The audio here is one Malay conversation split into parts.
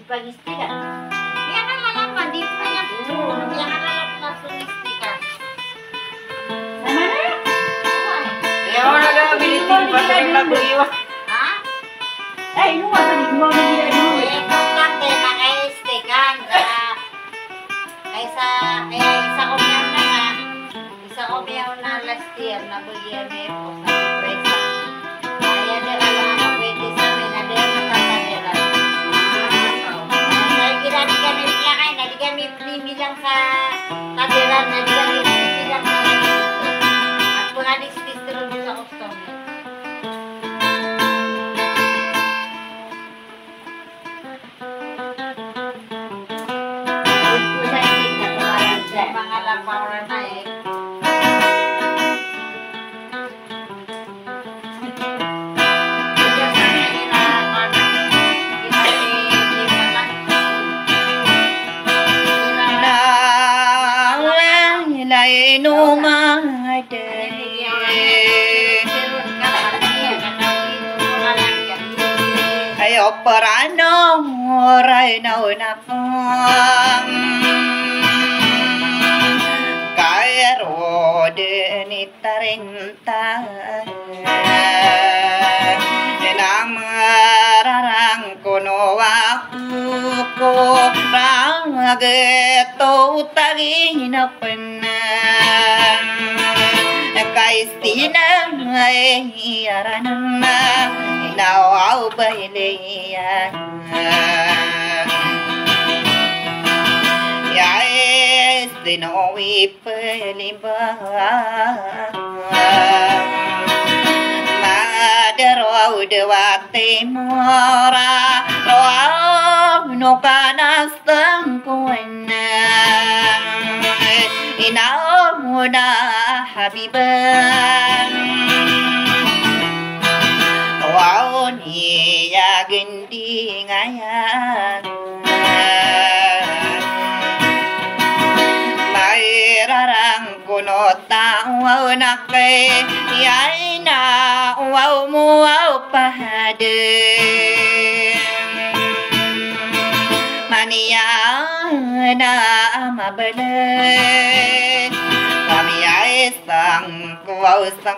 Istikan. Dia kan lalapan di banyak dulu. Dia kan lalapan langsung istikan. Sama na? Ya orang dah beli tiba saya nak beli wah. Hah? Ay, inuwa ka ni Inuwa na nila dulu. Ito kate na kay istikan. Kaysa kumiyaw na nga. Isa kumiyaw na last year na bigyan may po sa presa. Kaya din ano pwede sa amin na din matatadiran. Ginani kami lakay na di kami bilang sa tadiran na di kami bilang sa dito. At kung nadistis tulog sa customer. Mga lapaw na eh. Ayo perano oray na unakam Kairo dinitarinta Namararang kuno ako Rangageto utaginapanan Kaistina ay aranan na Inawaw ba iliyan Yais dinowi peliba Madaraw dewate mora Roaw no kanastang kuwanan Inaw mo na habiban Wow niya gindi ngayan Mairarang kuno tawaw na kay Yay na wow mo wow pahadin Maniya na mabalay Kami ay sang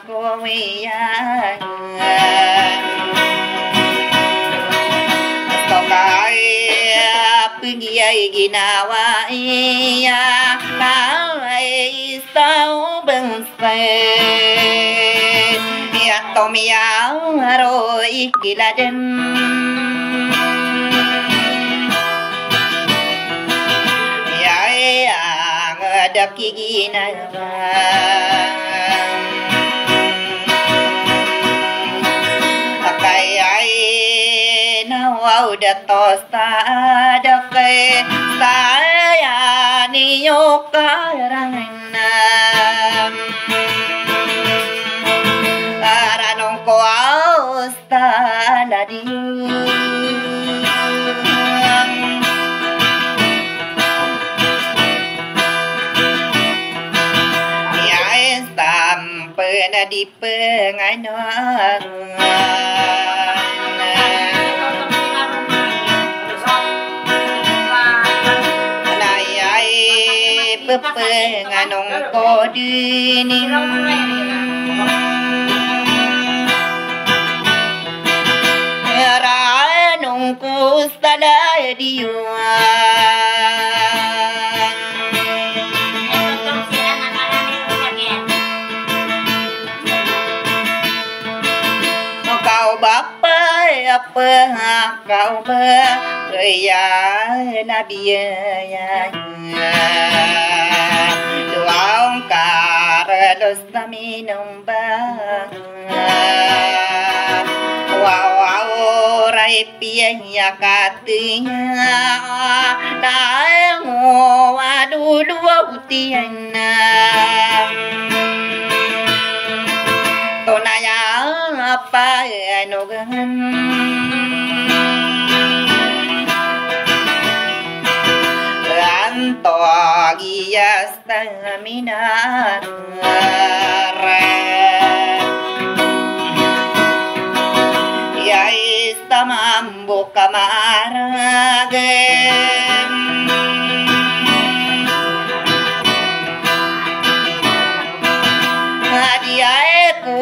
kuwiyan Gusto kaya pagiyay ginawa iya Kay isaw bansay Yato miyaw aroy kiladan Yay ang dakiginawan Wow datos tadakay saya niyo karangan Aranong ko austa ladi Yais sampai na di penganan Penganong ko dining Ranong ko stalay diwan Kau bapay apa kau ba Kaya nabiya Doang Carlos na minumba Wow ray piya katinya Dahil mo aduluwa utiyan na Tunaya apa anugan Antogia stamina Ya mambo kamaragem Adiae ku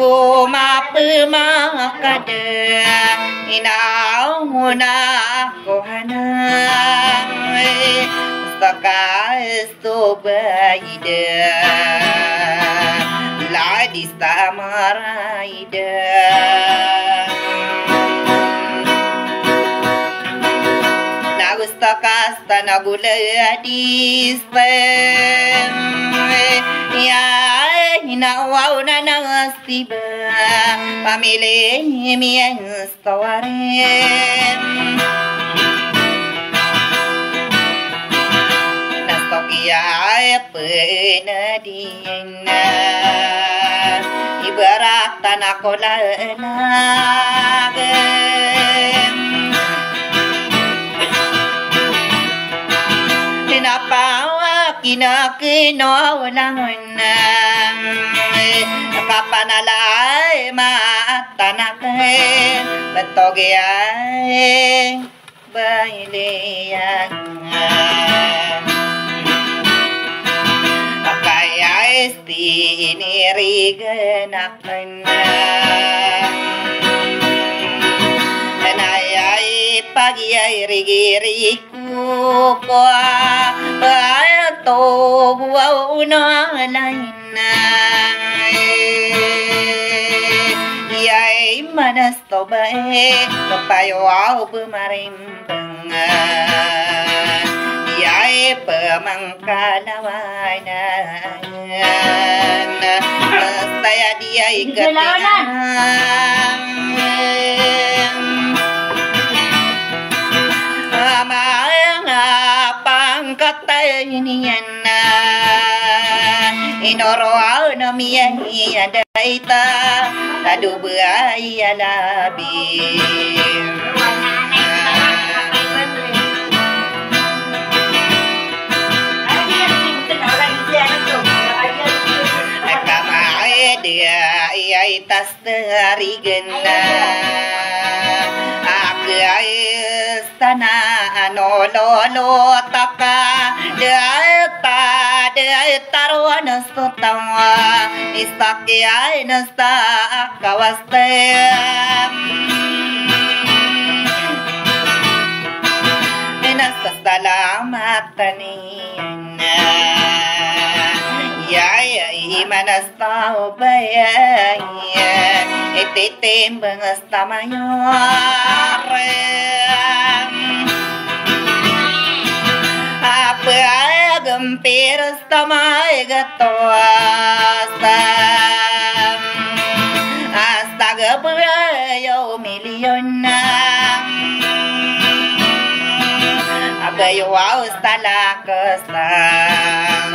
mapemakade inauna kohanai Stakas to baida Ladis tamaraida Nagustakas tanaguladis Ya Inawaw na nangasiba Pamili miyang stawarin Nastokiyay penadiin Ibaratan ako lalagin Napawa kinakinawalangan Nakapanalay matanakay Batogiyay bailiyan Pakayay stinirigan akan Nanayay pagyay rigiriku ko Bayato buwaw na lainay Iyay manas to bae Papayaw bumarimbang Iyay pamangkalawanan Bastaya diyay katingan Pangkatayniyan na Inoroaw na miyahiya daita Tadubuay alabi Nakamae dia iyay tas darigan na Akay sana ano lolo taka Daita ruana sutawa Istakiyay nasta kawastem Nasta salamatan niya Yaya imanasta ubaya Ititimbang asta mayorem Apa gempir stamay gatoasta Hasta gabayo milyon na Abayo hasta lakasam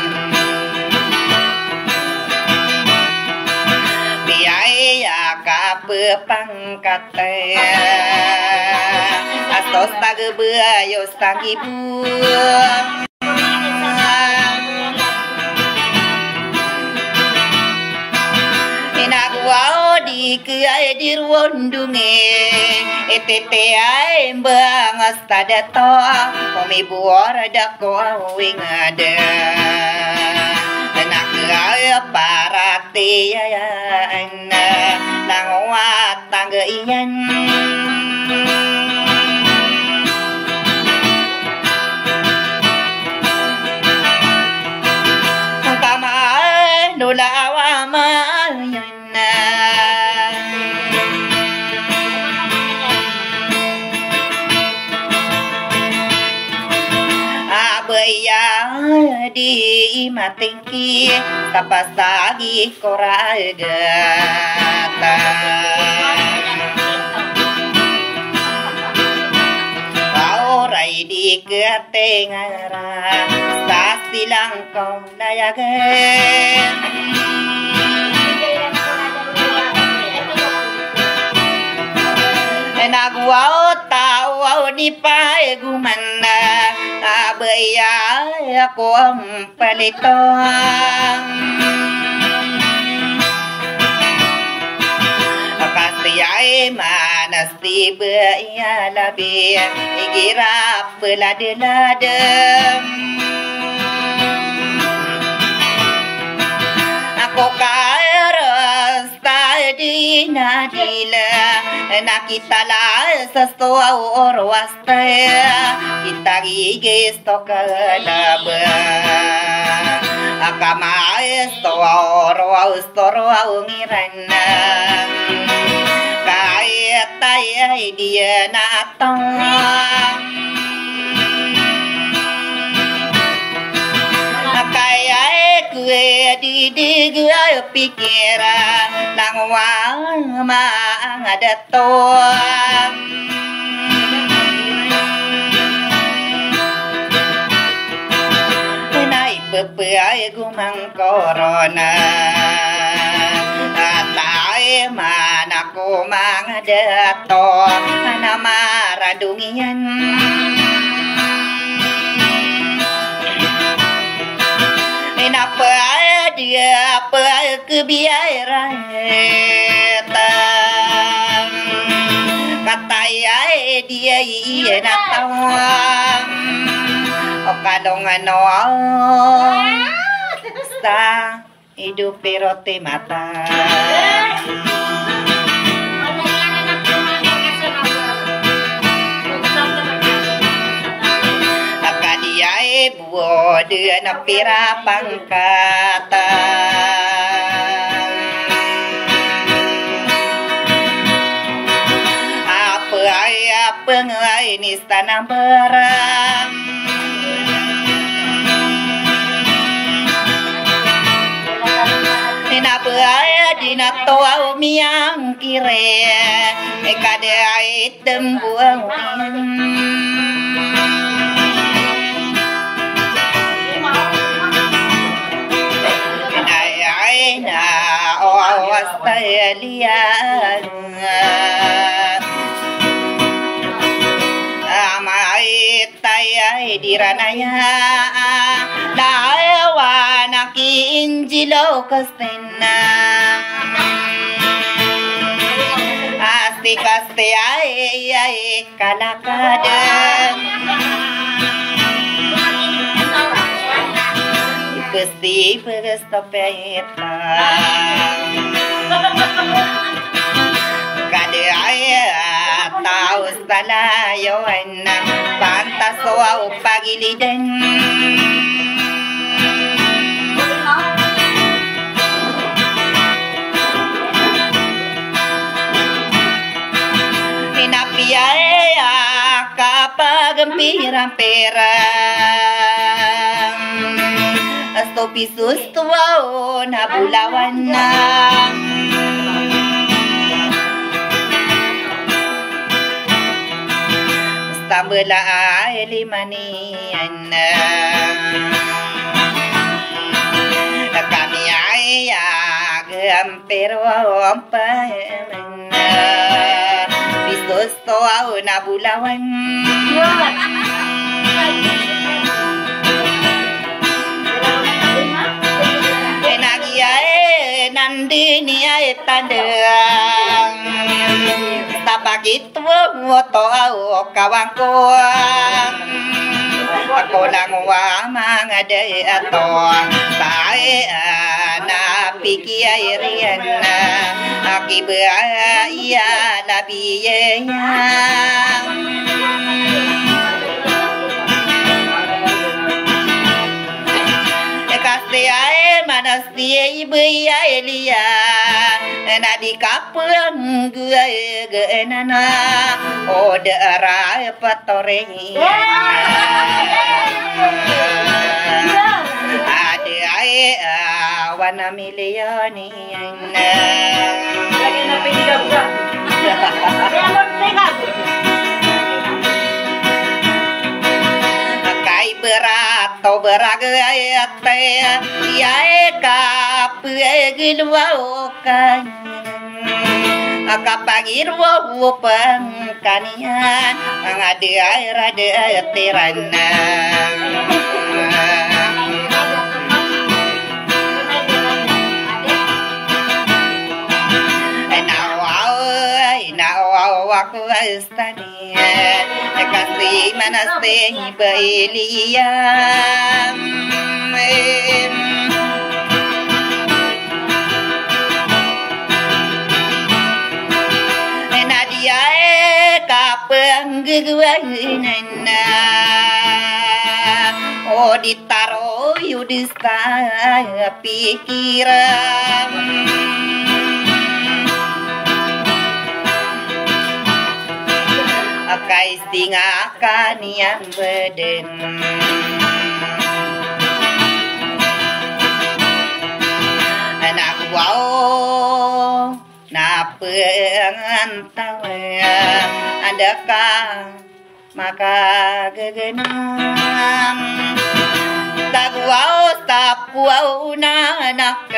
Biaya kapepangkate Astos tagabayo sagibu Inagwao di kaya di ruondunge Etete ay bangas tadato Kumibuor dako awing ada Anak kaya para tiyayaan Nangwat tangga iyan Kamay nulawa mayan Abaya di matingki Tapas lagi koragata Pauray di ketengara Stasi lang kau layagan Nagwaw tawaw ni paegumanda Abaya ako ang palitong Kasiyay man manas tiba ia labi girap pelade-ladem aku kairas tadi nadila nak kita lah sesuatu orwasta kita gigis tokalaba akamais toro ngirana kaya tay dia natang kaya kue di gue pikiran nang wang mang ada toang bepai gumang corona atai mana ku mangadato ana maradungian enapa dia apa kebiaran kataya dia iya natawang Okadong ano sa hidup pero te mata akadiae buo de na pira pangkata apa ngai ni tanah berang Nabaya dinato au miang kire ekade ai tembuang ai na o Australia amai tai diranaya daewa naki injilo kastena asti ai kalakadan pasti pesta kade ai tahu salayoan pantas wa pagilidan Inapiaya kapag pirang pera asto pisus tuwa na bulawan na Tambela elimanian kami ayah pero apa bistos toa na bulawan enagiae nandini ay tandang tapagit mo to kawangko ako lang wa mga day ato tae na pikiyay riyan akibaya labiye kasi ay manas diya ibaya eliya na di kapang gue nana o daerah patore ada ay wana milioni Lagi na pinigab ka. Kaya mo pinigab. Kai berat to beragay ate yae kapegilwa kan kapagir wo pangkanian ngade air ade tirana aku astani kasri manaste bailiam Nadia kapeng geguanana oh ditaro yudista pikiran Kais tingakan yang beden anak wow na pengantau adakah maka gegenang tak wow tak wow na anak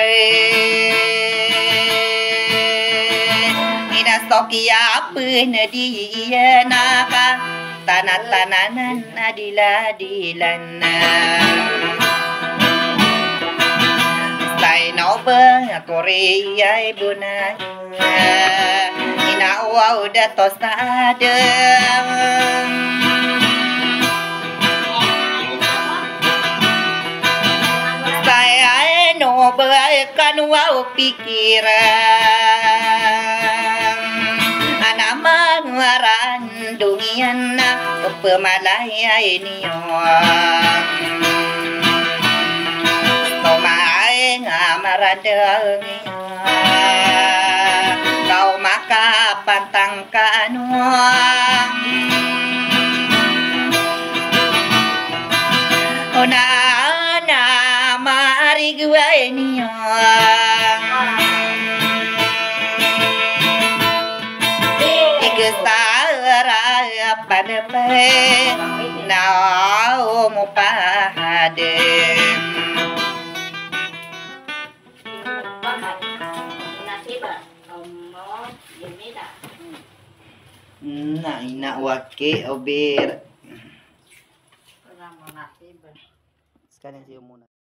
Stoki apa dia naka tanah-tananan adilan Stay nobe Korea ibuna ina wow datos ada Stay nobe kan wow pikiran Mangaran dungian na pemalaya ini Tomae ngamaran kau maka pantang kanuang Ona na mari gua ini Panepe nao mo pahade na ina wake ober sekarang sih muna